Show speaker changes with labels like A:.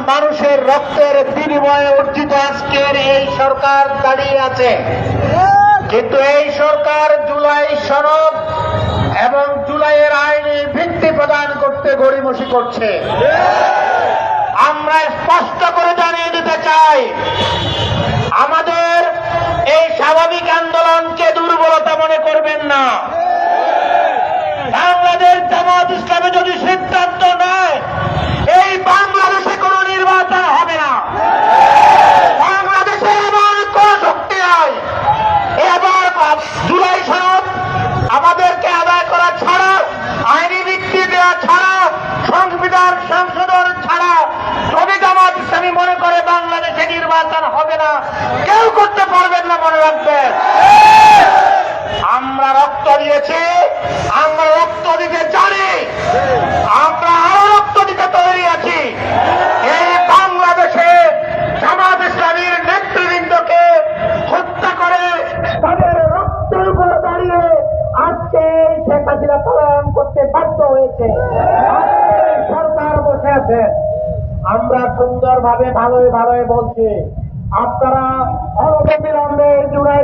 A: মানুষের রক্তের বিনিময়ে অর্জিত আজকের এই সরকার দাঁড়িয়ে আছে। কিন্তু এই সরকার জুলাই সনদ এবং জুলাইয়ের আইনি ভিত্তি প্রদান করতে গড়িমসি করছে। আমরা স্পষ্ট করে জানিয়ে দিতে চাই, আমাদের এই স্বাভাবিক আন্দোলনকে দুর্বলতা মনে করবেন না। বাংলাদেশ জামাত ইসলামে যদি সিদ্ধান্ত নেয় এই বাংলাদেশে কোনো নির্বাচন হবে না, বাংলাদেশে এমন কোন শক্তি নাই এবার জুলাই সনদ আমাদেরকে আদায় করা ছাড়া, আইনি ভিত্তি দেওয়া ছাড়া, সংবিধান সংশোধন ছাড়া যদি জামাত ইসলামী মনে করে বাংলাদেশে নির্বাচন হবে না, কেউ করতে পারবেন না, মনে রাখবেন। আমরা রক্ত দিয়েছি, আমরা রক্ত দিতে জানি, আমরা আরো রক্ত দিতে তৈরি আছি। এই বাংলাদেশে জামাত ইসলামীর নেতৃবৃন্দকে হত্যা করে তাদের রক্তের উপর দাঁড়িয়ে আজকে শেখ হাসিনা পলায়ন করতে বাধ্য হয়েছে। সরকার বসে আছে। আমরা সুন্দরভাবে ভালোই ভালোই বলছি, আপনারা অনতিবিলম্বে জুলাই